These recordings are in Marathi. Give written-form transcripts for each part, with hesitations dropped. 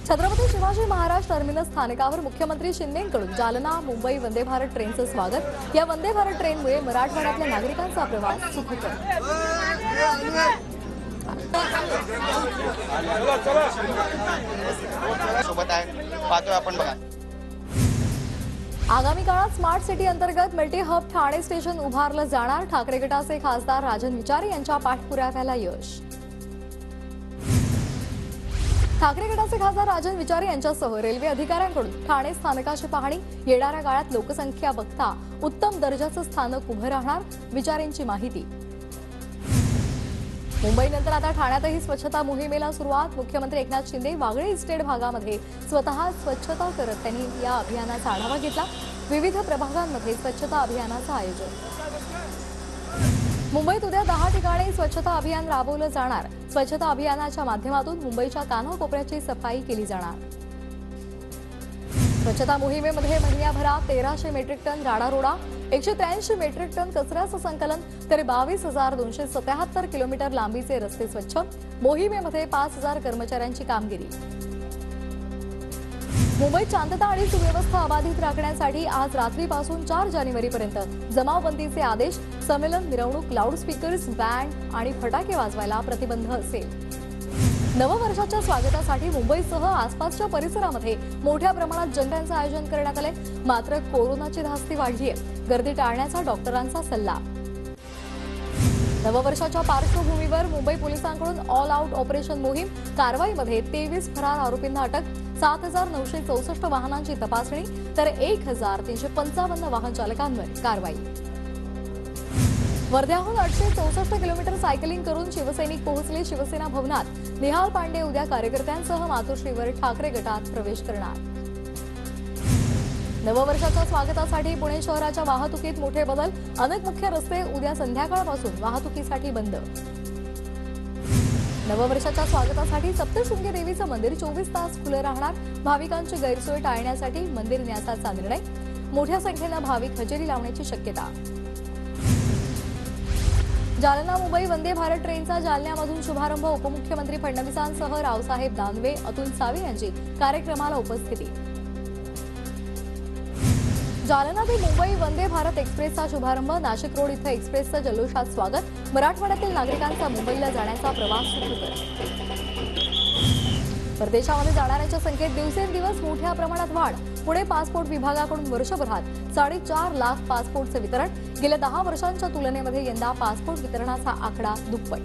छत्रपती शिवाजी महाराज टर्मिनस स्थानकावर मुख्यमंत्री शिंदेंकडून जालना मुंबई वंदे भारत ट्रेनचं स्वागत। या वंदे भारत ट्रेनमुळे मराठवाड्यातल्या नागरिकांचा प्रवास सुखकर सोबत आहे पाहतोय आपण बघा। आगामी काळात स्मार्ट सिटी अंतर्गत मल्टी हब ठाणे स्टेशन उभारलं जाणार। ठाकरे गटाचे खासदार राजन विचारे यांच्या पाठपुराव्याला यश। ठाकरे गटाचे खासदार राजन विचारे यांच्यासह रेल्वे अधिकाऱ्यांकडून ठाणे स्थानकाची पाहणी। येणाऱ्या काळात लोकसंख्या बघता उत्तम दर्जाचं स्थानक उभं राहणार, विचारेंची माहिती। मुंबईनंतर आता ठाण्यातही स्वच्छता मोहिमेला सुरुवात। मुख्यमंत्री एकनाथ शिंदे वागळे इस्टेट भागामध्ये स्वतः स्वच्छता करत त्यांनी या अभियानाचा आढावा घेतला। विविध प्रभागांमध्ये स्वच्छता अभियानाचं आयोजन। मुंबईत उद्या 10 ठिकाणी स्वच्छता अभियान राबवलं जाणार। स्वच्छता अभियानाच्या माध्यमातून मुंबईच्या कानाकोपऱ्याची सफाई केली जाणार। स्वच्छता मोहिमेमध्ये महिन्याभरात 1300 मेट्रिक टन राडारोडा, 183 मेट्रिक टन कचऱ्याचं संकलन, तर 22,277 किलोमीटर लांबीचे रस्ते स्वच्छ। मोहिमेमध्ये 5000 कर्मचाऱ्यांची कामगिरी। मुंबईत शांतता आणि सुव्यवस्था अबाधित राखण्यासाठी आज रात्रीपासून 4 जानेवारीपर्यंत जमावबंदीचे आदेश। संमेलन, मिरवणूक, लाऊडस्पीकर्स, बँड आणि फटाके वाजवायला प्रतिबंध असेल। नववर्षाच्या स्वागतासाठी मुंबईसह आसपासच्या परिसरामध्ये मोठ्या प्रमाणात जंट्यांचं आयोजन करण्यात आले। मात्र कोरोनाची धास्ती वाढली आहे, गर्दी टाळण्याचा डॉक्टरांचा सल्ला। नववर्षाच्या पार्श्वभूमीवर मुंबई पोलिसांकडून ऑल आउट ऑपरेशन मोहीम। कारवाईमध्ये 23 फरार आरोपींना अटक, 7964 वाहनांची तपासणी, तर 1355 वाहन चालकांवर कारवाई। वर्ध्याहून 864 किलोमीटर सायकलिंग करून शिवसैनिक पोहोचले शिवसेना भवनात। निहाल पांडे उद्या कार्यकर्त्यांसह मातोश्रीवर ठाकरे गटात प्रवेश करणार। नववर्षाच्या स्वागतासाठी पुणे शहराच्या वाहतुकीत मोठे बदल। अनेक मुख्य रस्ते उद्या संध्याकाळपासून वाहतुकीसाठी बंद। नववर्षाच्या स्वागतासाठी सप्तशृंगी देवीचं मंदिर 24 तास खुलं राहणार। भाविकांची गैरसोय टाळण्यासाठी मंदिर न्यासाचा निर्णय। मोठ्या संख्येनं भाविक हजेरी लावण्याची शक्यता। जालना मुंबई वंदे भारत ट्रेनचा जालन्यामधून शुभारंभ। उपमुख्यमंत्री फडणवीसांसह रावसाहेब दानवे, अतुल सावे यांची कार्यक्रमाला उपस्थिती। जालना ते मुंबई वंदे भारत एक्सप्रेसचा शुभारंभ। नाशिक रोड इथं एक्सप्रेसचं जल्लोषात स्वागत। मराठवाड्यातील नागरिकांचा मुंबईला जाण्याचा प्रवास सुखकर। परदेशामध्ये जाणाऱ्यांच्या संख्येत दिवसेंदिवस मोठ्या प्रमाणात वाढ। पुणे पासपोर्ट विभागाकडून वर्षभरात 4.5 लाख पासपोर्टचे वितरण। गेल्या 10 वर्षांच्या तुलनेमध्ये यंदा पासपोर्ट वितरणाचा आकडा दुप्पट।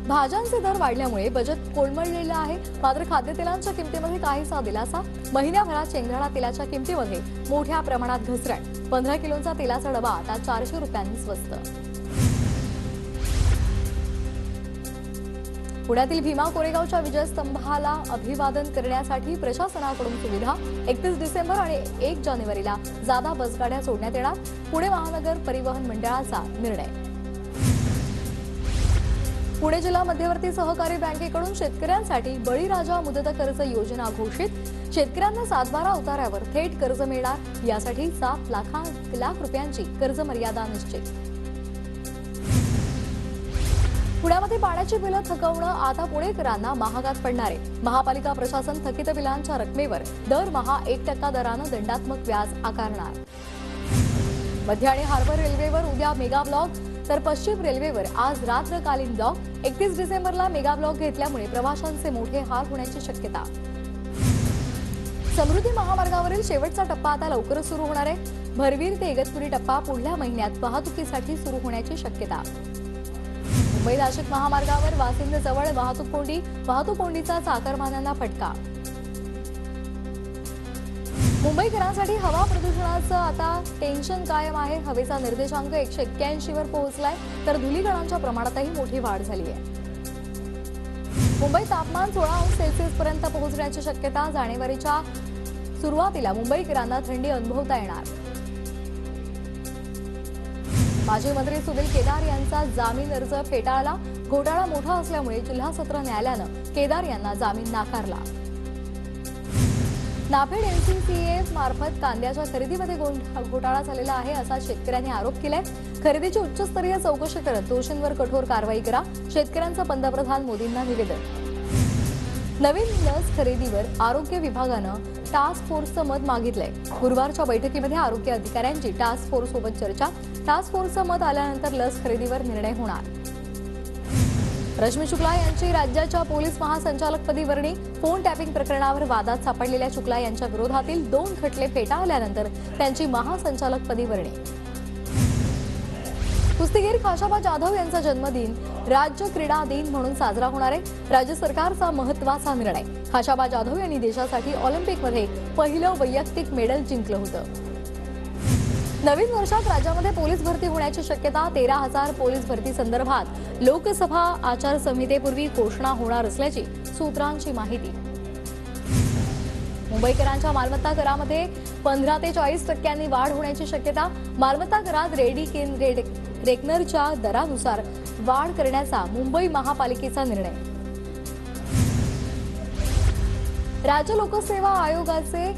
भाज्यांचे दर वाढल्यामुळे बजेट कोलमडलेलं आहे, मात्र खाद्यतेलांच्या किमतीमध्ये काहीसा दिलासा। महिन्याभरात शेंगदाणा तेलाच्या किमतीमध्ये मोठ्या प्रमाणात घसरण। 15 किलोचा तेलाचा डबा आता 400 रुपयांनी स्वस्त। पुण्यातील भीमा कोरेगावच्या विजयस्तंभाला अभिवादन करण्यासाठी प्रशासनाकडून सुविधा। 31 डिसेंबर आणि 1 जानेवारीला जादा बसगाड्या सोडण्यात येणार। पुणे महानगर परिवहन मंडळाचा निर्णय। पुणे जिल्हा मध्यवर्ती सहकारी बँकेकडून शेतकऱ्यांसाठी बळीराजा मुदत कर्ज योजना घोषित। शेतकऱ्यांना 7/12 उतार्यावर थेट कर्ज मिळणार। यासाठी 7 लाख रुपयांची कर्ज मर्यादा निश्चित। पुण्यामध्ये पाण्याची बिलं थकवणं आता पुणेकरांना महागात पडणार आहे। महापालिका प्रशासन थकीत बिलांच्या रकमेवर दरमहा 1% दरानं दंडात्मक व्याज आकारणार। मध्य आणि हार्बर रेल्वेवर उद्या मेगा ब्लॉक, तर पश्चिम रेल्वेवर आज रात्रकालीन ब्लॉक। 31 डिसेंबरला मेगा ब्लॉक घेतल्यामुळे प्रवाशांचे मोठे हाल होण्याची शक्यता। समृद्धी महामार्गावरील शेवटचा टप्पा आता लवकरच सुरू होणार आहे। भरवीर ते इगतपुरी टप्पा पुढल्या महिन्यात वाहतुकीसाठी सुरू होण्याची शक्यता। मुंबई नाशिक महामार्गावर वासिंद जवळ वाहतूक कोंडीचा चाकरमान्यांना फटका। मुंबईकरांसाठी हवा प्रदूषणाचं आता टेन्शन कायम आहे। हवेचा निर्देशांक 181 वर पोहोचलाय, तर धुलीकणांच्या प्रमाणातही मोठी वाढ झाली आहे। मुंबईत तापमान 16 अंश सेल्सिअस पर्यंत पोहोचण्याची शक्यता। जानेवारीच्या सुरुवातीला मुंबईकरांना थंडी अनुभवता येणार। माजी मंत्री सुनील केदार यांचा जामीन अर्ज फेटाळला। घोटाळा मोठा असल्यामुळे जिल्हा सत्र न्यायालयानं केदार यांना जामीन नाकारला। नाफेड NCCF मार्फत कांद्याच्या खरेदीमध्ये घोटाळा झालेला आहे असा शेतकऱ्यांनी आरोप केलाय। खरेदीची उच्चस्तरीय चौकशी करत दोषींवर कठोर कारवाई करा, शेतकऱ्यांचं पंतप्रधान मोदींना निवेदन। नवीन लस खरेदीवर आरोग्य विभागानं टास्क फोर्सचं मत मागितलंय। गुरुवारच्या बैठकीमध्ये आरोग्य अधिकाऱ्यांची टास्क फोर्स सोबत चर्चा। टास्क फोर्सचं मत आल्यानंतर लस खरेदीवर निर्णय होणार। रश्मी शुक्ला यांची राज्याच्या पोलीस महासंचालकपदी वर्णी। फोन टॅपिंग प्रकरणावर वादात सापडलेल्या शुक्ला यांच्या विरोधातील 2 खटले फेटाळल्यानंतर त्यांची महासंचालकपदी वर्णी। कुस्तीगीर खाशाबा जाधव यांचा जन्मदिन राज्य क्रीडा दिन म्हणून साजरा होणार आहे। राज्य सरकारचा महत्त्वाचा निर्णय। खाशाबा जाधव यांनी देशासाठी ऑलिम्पिकमध्ये पहिलं वैयक्तिक मेडल जिंकलं होतं। नवीन वर्षात राज्यामध्ये पोलीस भरती होण्याची शक्यता। 13,000 पोलीस भरती संदर्भात लोकसभा आचारसंहितेपूर्वी घोषणा होणार असल्याची सूत्रांची माहिती। मुंबईकरांच्या मालमत्ता करामध्ये 15 ते 40% वाढ होण्याची शक्यता। मालमत्ता करात रेकनरच्या दरानुसार वाढ करण्याचा मुंबई महापालिकेचा निर्णय। राज्य लोकसेवा आयोगाचे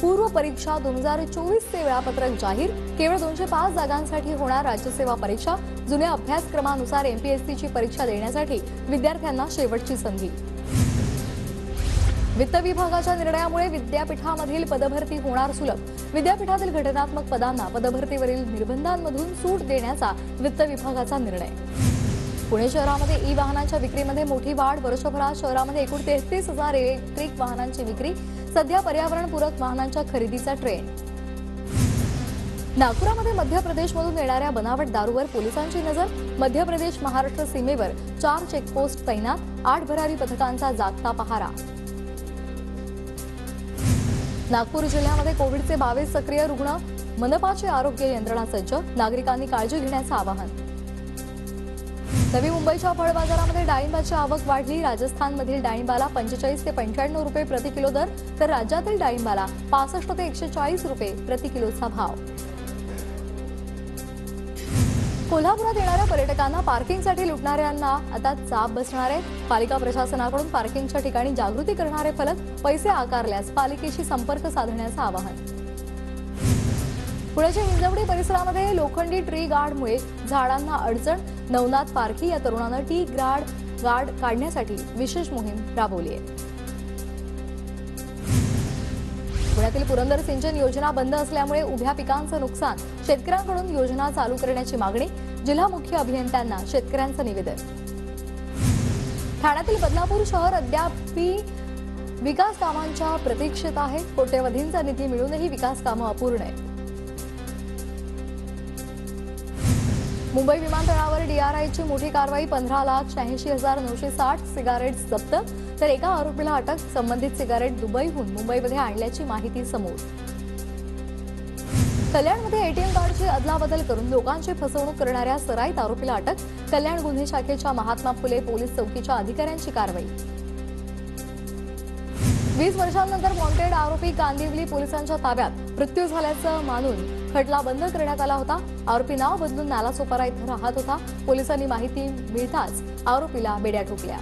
पूर्व परीक्षा 2024चे वेळापत्रक जाहीर। केवळ 205 जागांसाठी होणार राज्यसेवा परीक्षा। जुन्या अभ्यासक्रमानुसार MPSCची परीक्षा देण्यासाठी विद्यार्थ्यांना शेवटची संधी। वित्त विभागाच्या निर्णयामुळे विद्यापीठामधील पदभरती होणार सुलभ। विद्यापीठातील घटनात्मक पदांना पदभरतीवरील निर्बंधांमधून सूट देण्याचा वित्त विभागाचा निर्णय। पुणे शहरामध्ये ई-वाहनांच्या विक्रीमध्ये मोठी वाढ। वर्षभरात शहरामध्ये एकूण 33,000 इलेक्ट्रिक वाहनांची विक्री। सध्या पर्यावरणपूरक वाहनांच्या खरेदीचा ट्रेंड। नागपुरामध्ये मध्य प्रदेशमधून येणाऱ्या बनावट दारूवर पोलिसांची नजर। मध्य प्रदेश महाराष्ट्र सीमेवर 4 चेकपोस्ट तैनात। 8 भरारी पथकांचा जागता पहारा। नागपूर जिल्ह्यामध्ये कोविडचे 22 सक्रिय रुग्ण। मनपाची आरोग्य यंत्रणा सज्ज। नागरिकांनी काळजी घेण्याचं आवाहन। नवी मुंबईच्या फळ बाजारामध्ये डाळिंबाची आवक वाढली। राजस्थानमधील डाळिंबाला 45 ते 95 रुपये प्रति किलो दर, तर राज्यातील डाळिंबाला 65 ते 140 रुपये प्रति किलोचा भाव। कोल्हापुरात येणाऱ्या पर्यटकांना पार्किंगसाठी लुटणाऱ्यांना आता चाप बसणार आहे। पालिका प्रशासनाकडून पार्किंगच्या ठिकाणी जागृती करणारे फलक। पैसे आकारल्यास पालिकेशी संपर्क साधण्याचं आवाहन। पुण्याच्या हिंजवडी परिसरामध्ये लोखंडी ट्री गार्डमुळे झाडांना अडचण। नवनाथ पारखी या तरुणानं टी गार्ड काढण्यासाठी विशेष मोहीम राबवली आहे। पुण्यातील पुरंदर सिंचन योजना बंद असल्यामुळे उभ्या पिकांचं नुकसान। शेतकऱ्यांकडून योजना चालू करण्याची मागणी। जिल्हा मुख्य अभियंत्यांना शेतकऱ्यांचं निवेदन। ठाण्यातील बदलापूर शहर अद्यापही विकास कामांच्या प्रतीक्षेत आहे। कोट्यवधींचा निधी मिळूनही विकास कामं अपूर्ण आहेत। मुंबई विमानतळावर DRIची मोठी कारवाई। 15,86,960 सिगारेट्स जप्त, तर एका आरोपीला अटक। संबंधित सिगारेट दुबईहून मुंबईमध्ये आणल्याची माहिती समोर। कल्याणमध्ये ATM कार्डची अदलाबदल करून लोकांची फसवणूक करणाऱ्या सराईत आरोपीला अटक। कल्याण गुन्हे शाखेच्या महात्मा फुले पोलीस चौकीच्या अधिकाऱ्यांची कारवाई। 20 वर्षांनंतर वॉन्टेड आरोपी कांदिवली पोलिसांच्या ताब्यात। मृत्यू झाल्याचं मानून खटला बंद करण्यात आला होता। आरोपी नाव बदलून नालासोपारा इथं राहत होता। पोलिसांनी माहिती मिळताच आरोपीला बेड्या ठोकल्या।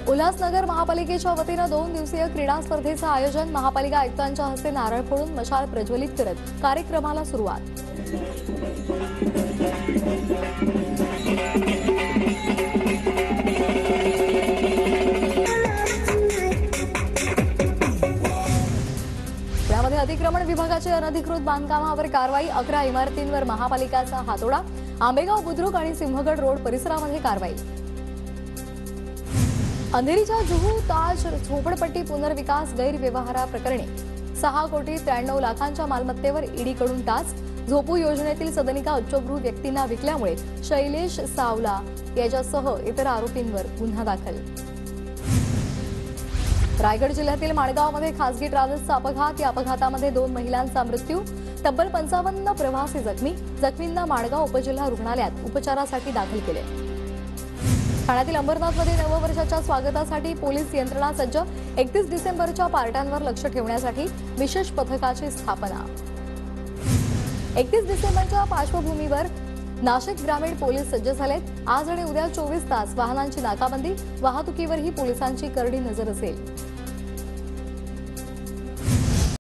उल्हासनगर महापालिकेच्या वतीनं 2 दिवसीय क्रीडा स्पर्धेचं आयोजन। महापालिका आयुक्तांच्या हस्ते नारळ फोडून मशाल प्रज्वलित करत कार्यक्रमाला सुरुवात। यामध्ये अतिक्रमण विभागाची अनधिकृत बांधकामावर कारवाई। 11 इमारतींवर महापालिकेचा हातोडा। आंबेगाव बुद्रुक आणि सिंहगड रोड परिसरामध्ये कारवाई। अंधेरीच्या जुहू ताज झोपडपट्टी पुनर्विकास गैरव्यवहाराप्रकरणी 6,93,00,000च्या मालमत्तेवर ईडीकडून टाच। झोपू योजनेतील सदनिका उच्चभ्रू व्यक्तींना विकल्यामुळे शैलेश सावला याच्यासह इतर आरोपींवर गुन्हा दाखल। रायगड जिल्ह्यातील माणगावमध्ये खासगी ट्रॅव्हल्सचा अपघात। या अपघातामध्ये 2 महिलांचा मृत्यू। तब्बल 55 प्रवासी जखमी। जखमींना माणगाव उपजिल्हा रुग्णालयात उपचारासाठी दाखल केले। ठाण्यातील अंबरनाथमध्ये नववर्षाच्या स्वागतासाठी पोलीस यंत्रणा सज्ज। 31 डिसेंबरच्या पार्ट्यांवर लक्ष ठेवण्यासाठी विशेष पथकाची स्थापना। 31 डिसेंबरच्या पार्श्वभूमीवर नाशिक ग्रामीण पोलीस सज्ज झालेत। आज आणि उद्या 24 तास वाहनांची नाकाबंदी। वाहतुकीवरही पोलिसांची करडी नजर असेल।